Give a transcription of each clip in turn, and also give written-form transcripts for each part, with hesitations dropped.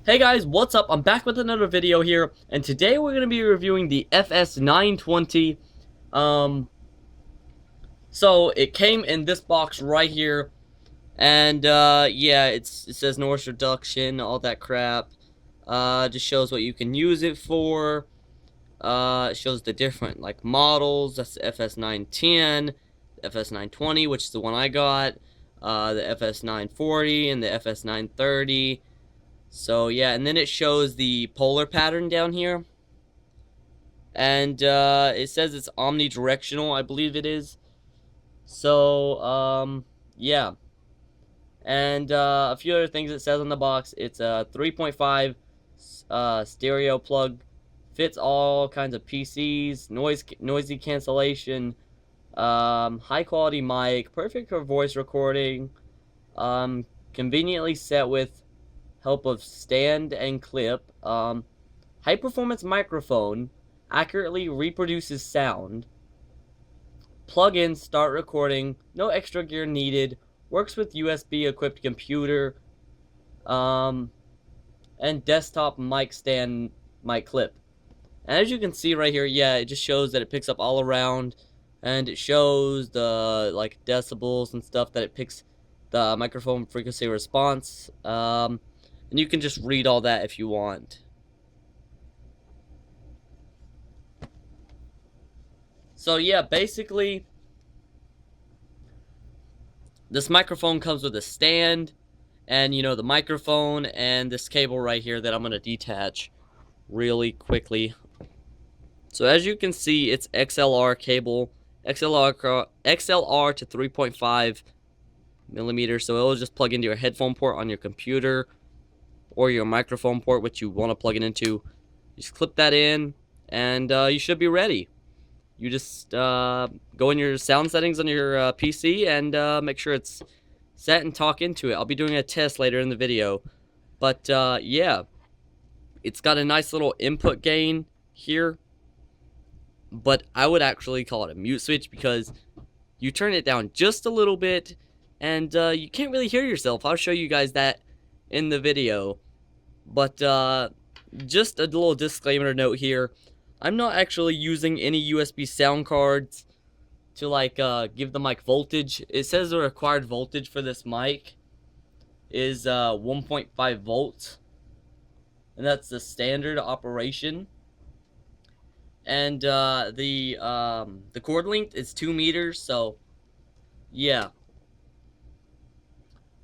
Hey guys, what's up? I'm back with another video here, and today we're going to be reviewing the FS-920. Um, so it came in this box right here, and yeah, it says noise reduction, all that crap. Just shows what you can use it for. It shows the different like models. That's the FS-910, the FS-920, which is the one I got. The FS-940 and the FS-930. So yeah, and then it shows the polar pattern down here. And it says it's omnidirectional, I believe it is. So, yeah. And a few other things it says on the box. It's a 3.5 stereo plug. Fits all kinds of PCs, noisy cancellation, high quality mic, perfect for voice recording, conveniently set with help of stand and clip, high performance microphone, accurately reproduces sound, plug in, start recording, no extra gear needed, works with USB equipped computer, and desktop mic stand mic clip. And as you can see right here, yeah, it just shows that it picks up all around, and it shows the like decibels and stuff that it picks, the microphone frequency response. And you can just read all that if you want. So yeah, basically, this microphone comes with a stand, and you know, the microphone, and this cable right here that I'm going to detach really quickly. So as you can see, it's XLR cable, XLR to 3.5 millimeters, so it'll just plug into your headphone port on your computer, or your microphone port, which you want to plug it into. Just clip that in, and you should be ready. You just go in your sound settings on your PC and make sure it's set and talk into it. I'll be doing a test later in the video. But yeah, it's got a nice little input gain here. But I would actually call it a mute switch, because you turn it down just a little bit and you can't really hear yourself. I'll show you guys that in the video. But just a little disclaimer note here. I'm not actually using any USB sound cards to like give the mic voltage. It says the required voltage for this mic is 1.5 volts, and that's the standard operation. And the cord length is 2 meters, so yeah.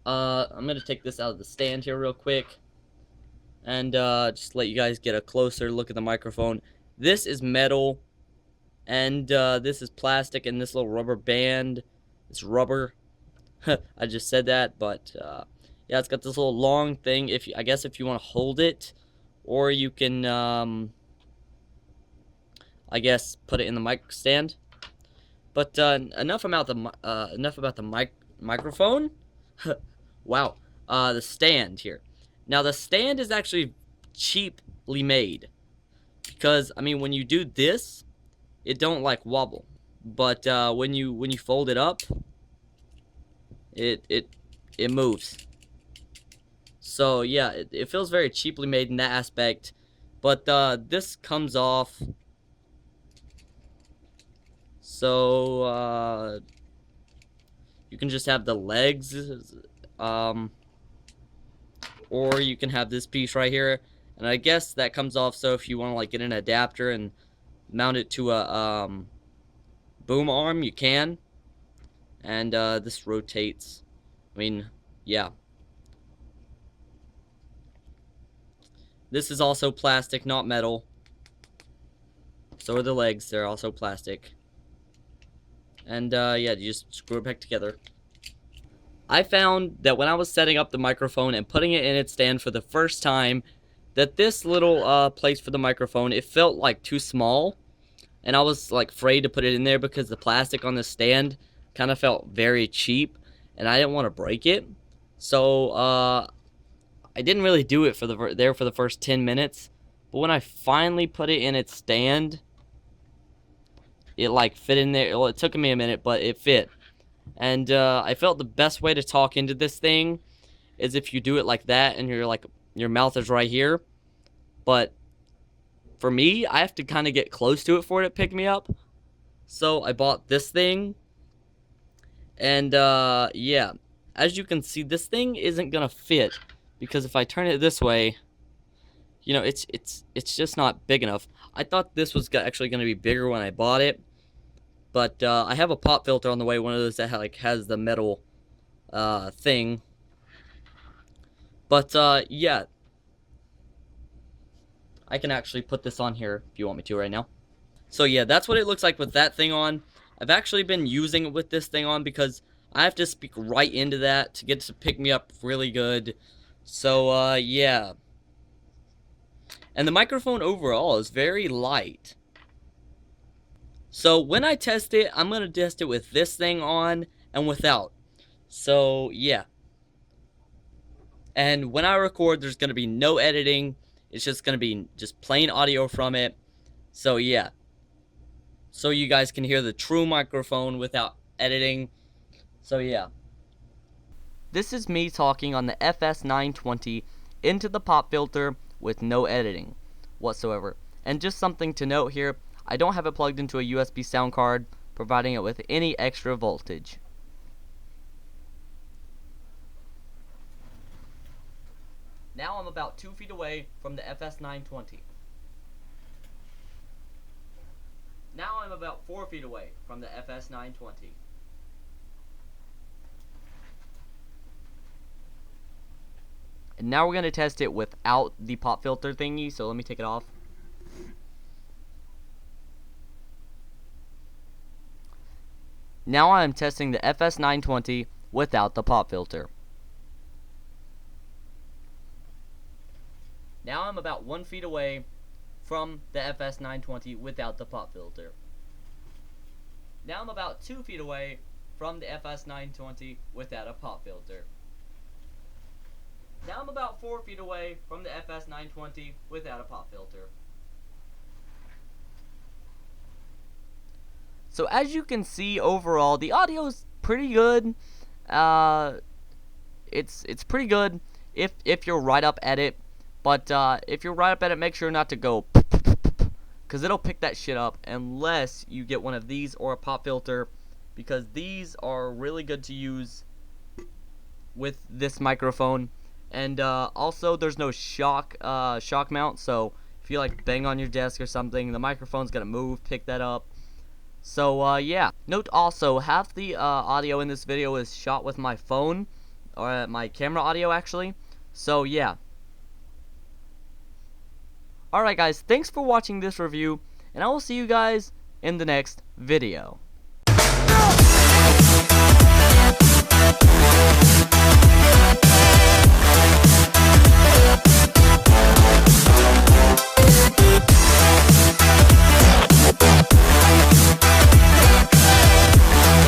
I'm gonna take this out of the stand here real quick, and just let you guys get a closer look at the microphone. This is metal, and this is plastic, and this little rubber band is rubber. I just said that, but yeah, it's got this little long thing. I guess if you want to hold it, or you can I guess put it in the mic stand. But enough about the microphone. Wow, the stand here. Now the stand is actually cheaply made, because I mean, when you do this, it don't like wobble, but when you fold it up, it moves. So yeah, it feels very cheaply made in that aspect. But this comes off, so you can just have the legs, or you can have this piece right here. And I guess that comes off, so if you want to like get an adapter and mount it to a boom arm, you can. And this rotates. I mean, yeah. This is also plastic, not metal. So are the legs, they're also plastic. And yeah, you just screw it back together. I found that when I was setting up the microphone and putting it in its stand for the first time, that this little place for the microphone, it felt like too small, and I was like afraid to put it in there because the plastic on the stand kind of felt very cheap, and I didn't want to break it. So I didn't really do it for the first 10 minutes, but when I finally put it in its stand, it like fit in there. Well, it took me a minute, but it fit. And I felt the best way to talk into this thing is if you do it like that, and you're like your mouth is right here. But for me, I have to kind of get close to it for it to pick me up. So I bought this thing. And yeah, as you can see, this thing isn't gonna fit because if I turn it this way, you know, it's just not big enough. I thought this was actually gonna be bigger when I bought it, but I have a pop filter on the way, one of those that like has the metal thing. But yeah, I can actually put this on here if you want me to right now. So yeah, that's what it looks like with that thing on. I've actually been using it with this thing on because I have to speak right into that to get to pick me up really good. So yeah. And the microphone overall is very light. So when I test it, I'm going to test it with this thing on and without. So yeah. And when I record, there's going to be no editing. It's just going to be just plain audio from it. So yeah. So you guys can hear the true microphone without editing. So yeah. This is me talking on the FS-920 into the pop filter with no editing whatsoever. And just something to note here, I don't have it plugged into a USB sound card, providing it with any extra voltage. Now I'm about 2 feet away from the FS-920. Now I'm about 4 feet away from the FS-920. And now we're going to test it without the pop filter thingy, so let me take it off. Now I am testing the FS-920 without the pop filter. Now I'm about 1 feet away from the FS-920 without the pop filter. Now I'm about 2 feet away from the FS-920 without a pop filter. Now I'm about 4 feet away from the FS-920 without a pop filter. So as you can see, overall, the audio is pretty good. It's pretty good if you're right up at it. But if you're right up at it, make sure not to go, because it'll pick that shit up unless you get one of these or a pop filter, because these are really good to use with this microphone. And also, there's no shock mount, so if you like bang on your desk or something, the microphone's gonna move, pick that up. So yeah. Note also, half the audio in this video is shot with my phone, or my camera audio actually. So yeah. Alright guys, thanks for watching this review, and I will see you guys in the next video.